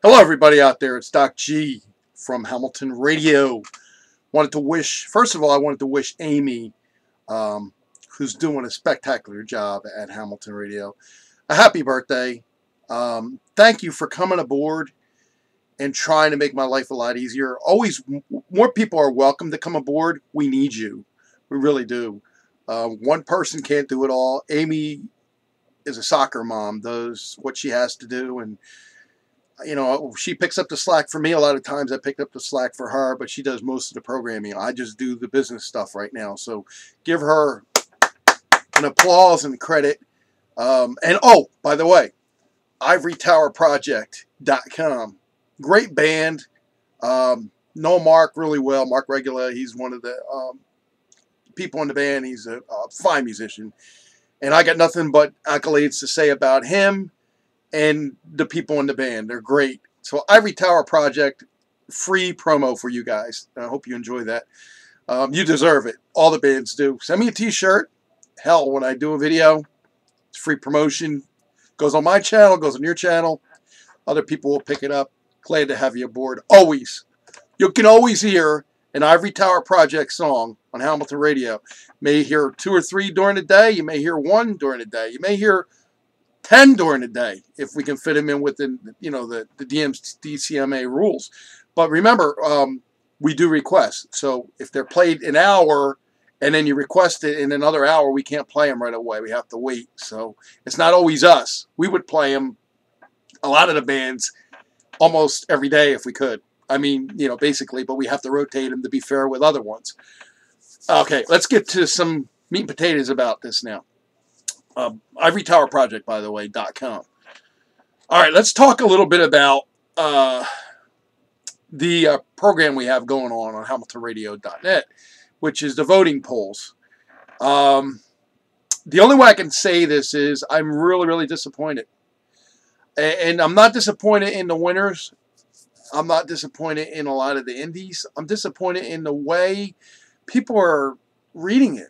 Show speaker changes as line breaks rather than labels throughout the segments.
Hello, everybody out there. It's Doc G from Hamilton Radio. First of all, I wanted to wish Amy, who's doing a spectacular job at Hamilton Radio, a happy birthday. Thank you for coming aboard and trying to make my life a lot easier. Always, more people are welcome to come aboard. We need you. We really do. One person can't do it all. Amy is a soccer mom, does what she has to do, and she picks up the slack for me. A lot of times I pick up the slack for her, but she does most of the programming. I just do the business stuff right now. So give her an applause and credit. And oh, by the way, ivorytowerproject.com. Great band. Know Mark really well. Mark Regula, he's one of the people in the band. He's a fine musician. And I got nothing but accolades to say about him and the people in the band. They're great. So Ivory Tower Project, free promo for you guys. I hope you enjoy that. You deserve it. All the bands do. Send me a t-shirt. Hell, when I do a video, it's free promotion. Goes on my channel, goes on your channel. Other people will pick it up. Glad to have you aboard. Always. You can always hear an Ivory Tower Project song on Hamilton Radio. You may hear 2 or 3 during the day. You may hear 1 during the day. You may hear 10 during the day, if we can fit them in within, the DCMA rules. But remember, we do requests. So if they're played an hour and then you request it in another hour, we can't play them right away. We have to wait. So it's not always us. We would play them, a lot of the bands, almost every day if we could. I mean, basically, but we have to rotate them to be fair with other ones. Okay, let's get to some meat and potatoes about this now. Ivory Tower Project, by the way, .com. All right, let's talk a little bit about the program we have going on HamiltonRadio.net, which is the voting polls. The only way I can say this is I'm really, really disappointed. And I'm not disappointed in the winners. I'm not disappointed in a lot of the indies. I'm disappointed in the way people are reading it.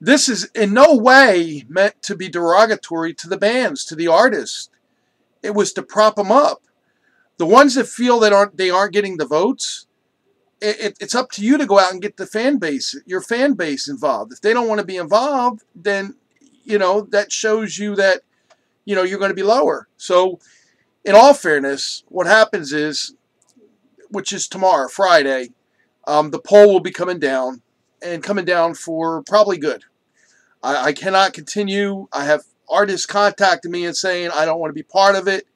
This is in no way meant to be derogatory to the bands, to the artists. It was to prop them up. The ones that feel that they aren't getting the votes, it's up to you to go out and get your fan base involved. If they don't want to be involved, then that shows you that you're going to be lower. So, in all fairness, what happens is, which is tomorrow, Friday, the poll will be coming down, and coming down for probably good. I cannot continue. I have artists contacting me and saying I don't want to be part of it.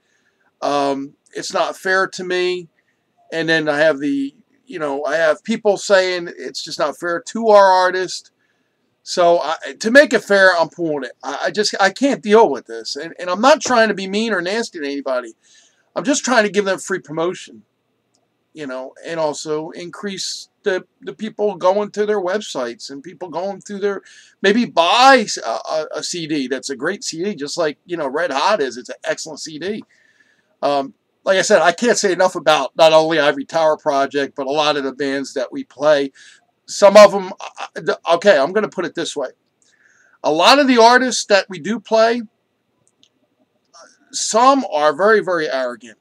It's not fair to me. And then I have I have people saying it's just not fair to our artist. So to make it fair, I'm pulling it. I can't deal with this. And I'm not trying to be mean or nasty to anybody. I'm just trying to give them free promotion, and also increase the people going to their websites and people going through maybe buy a CD. That's a great CD, just like, Red Hot is. It's an excellent CD. Like I said, I can't say enough about not only Ivory Tower Project, but a lot of the bands that we play. Some of them, okay, I'm going to put it this way. A lot of the artists that we do play, some are very, very arrogant.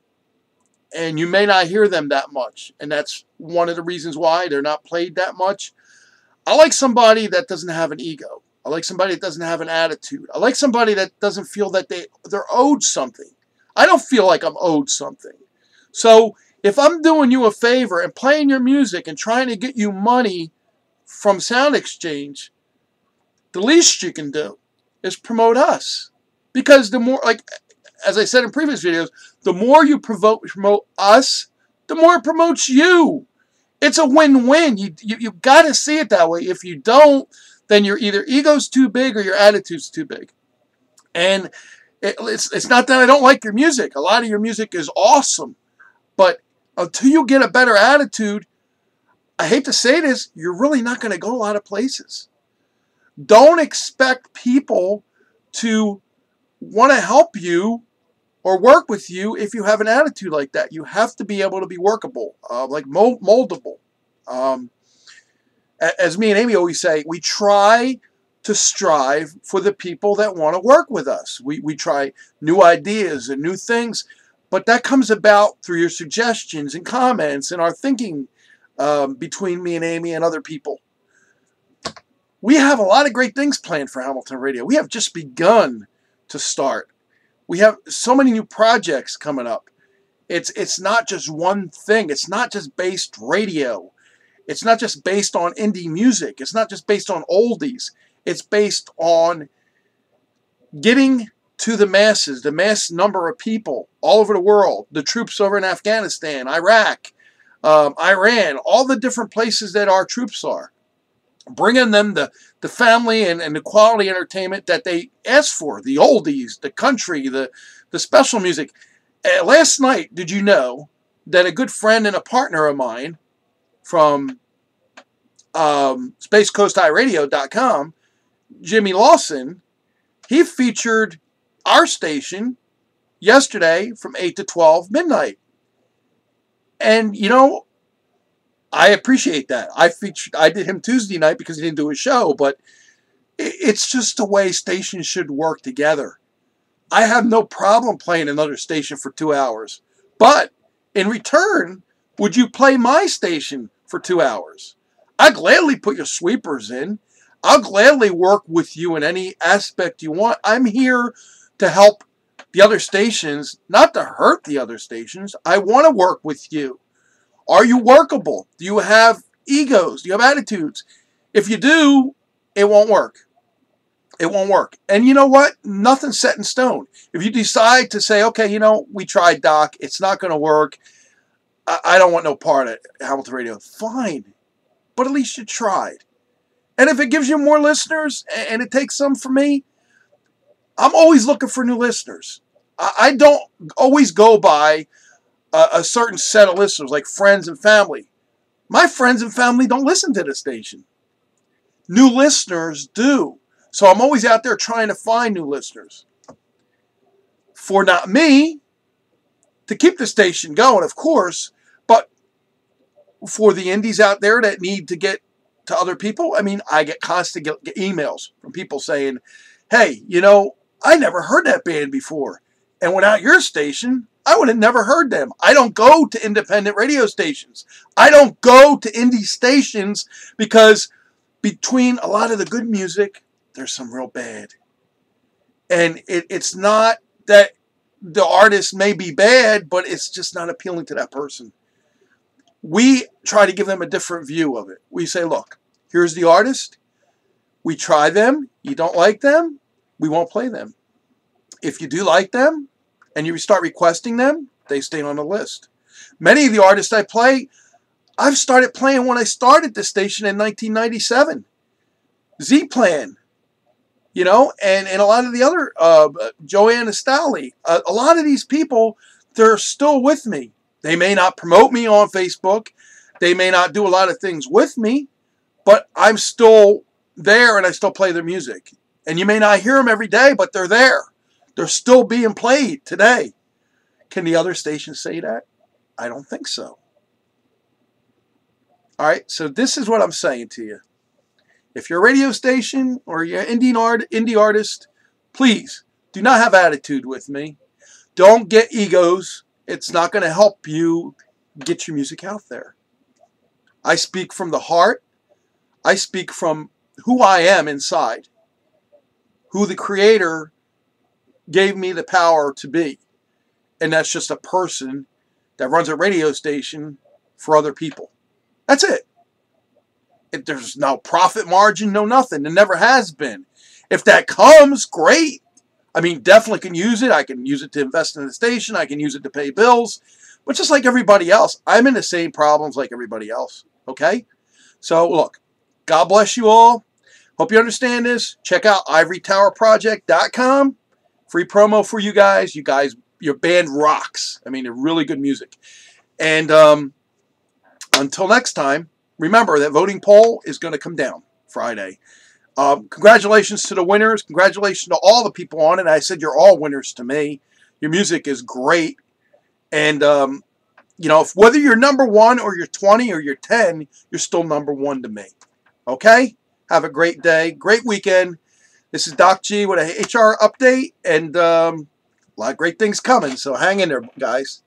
And you may not hear them that much. And that's one of the reasons why they're not played that much. I like somebody that doesn't have an ego. I like somebody that doesn't have an attitude. I like somebody that doesn't feel that they're owed something. I don't feel like I'm owed something. So if I'm doing you a favor and playing your music and trying to get you money from Sound Exchange, the least you can do is promote us. Because the more, as I said in previous videos, the more you promote us, the more it promotes you. It's a win-win. You got to see it that way. If you don't, then your either ego's too big or your attitude's too big. And it's not that I don't like your music. A lot of your music is awesome. But until you get a better attitude, I hate to say this, you're really not going to go a lot of places. Don't expect people to want to help you or work with you if you have an attitude like that. You have to be able to be workable, moldable. As me and Amy always say, we try to strive for the people that want to work with us. We try new ideas and new things, But that comes about through your suggestions and comments and our thinking between me and Amy and other people. We have a lot of great things planned for Hamilton Radio. We have just begun to start. We have so many new projects coming up. It's not just one thing. It's not just based radio. It's not just based on indie music. It's not just based on oldies. It's based on getting to the masses, the mass number of people all over the world, the troops over in Afghanistan, Iraq, Iran, all the different places that our troops are. Bringing them the family and the quality entertainment that they ask for, the oldies, the country, the special music. Last night, did you know that a good friend and a partner of mine from SpaceCoastIRadio.com, Jimmy Lawson, he featured our station yesterday from 8 to 12 midnight. And, you know, I appreciate that. I did him Tuesday night because he didn't do a show, but it's just the way stations should work together. I have no problem playing another station for 2 hours. But in return, would you play my station for 2 hours? I'd gladly put your sweepers in. I'll gladly work with you in any aspect you want. I'm here to help the other stations, not to hurt the other stations. I want to work with you. Are you workable? Do you have egos? Do you have attitudes? If you do, it won't work. It won't work. And you know what? Nothing's set in stone. If you decide to say, okay, you know, we tried, Doc. It's not going to work. I don't want no part of Hamilton Radio. Fine. But at least you tried. And if it gives you more listeners and it takes some from me, I'm always looking for new listeners. I don't always go by a certain set of listeners, like friends and family. My friends and family don't listen to the station. New listeners do. So I'm always out there trying to find new listeners. For not me, to keep the station going, of course, but for the indies out there that need to get to other people, I mean, I get constant emails from people saying, hey, you know, I never heard that band before. And without your station, I would have never heard them. I don't go to independent radio stations. I don't go to indie stations because between a lot of the good music, there's some real bad. And it's not that the artist may be bad, but it's just not appealing to that person. We try to give them a different view of it. We say, look, here's the artist. We try them. You don't like them, we won't play them. If you do like them, and you start requesting them, they stay on the list. Many of the artists I play, I've started playing when I started the station in 1997. Z-Plan, you know, and a lot of the other, Joanne Estali. A lot of these people, they're still with me. They may not promote me on Facebook. They may not do a lot of things with me, but I'm still there and I still play their music. And you may not hear them every day, but they're there. They're still being played today. Can the other stations say that? I don't think so. All right, so this is what I'm saying to you. If you're a radio station or you're an indie artist, please do not have attitude with me. Don't get egos. It's not going to help you get your music out there. I speak from the heart. I speak from who I am inside, who the Creator gave me the power to be. And that's just a person that runs a radio station for other people. That's it. There's no profit margin, no nothing. There never has been. If that comes, great. I mean, definitely can use it. I can use it to invest in the station. I can use it to pay bills. But just like everybody else, I'm in the same problems like everybody else. Okay? So, look, God bless you all. Hope you understand this. Check out ivorytowerproject.com. Free promo for you guys. You guys, your band rocks. I mean, they're really good music. And until next time, remember that voting poll is going to come down Friday. Congratulations to the winners. Congratulations to all the people on it. I said you're all winners to me. Your music is great. And, you know, whether you're number 1 or you're 20 or you're 10, you're still number 1 to me. Okay? Have a great day. Great weekend. This is Doc G with a HR update. And A lot of great things coming, so hang in there, guys.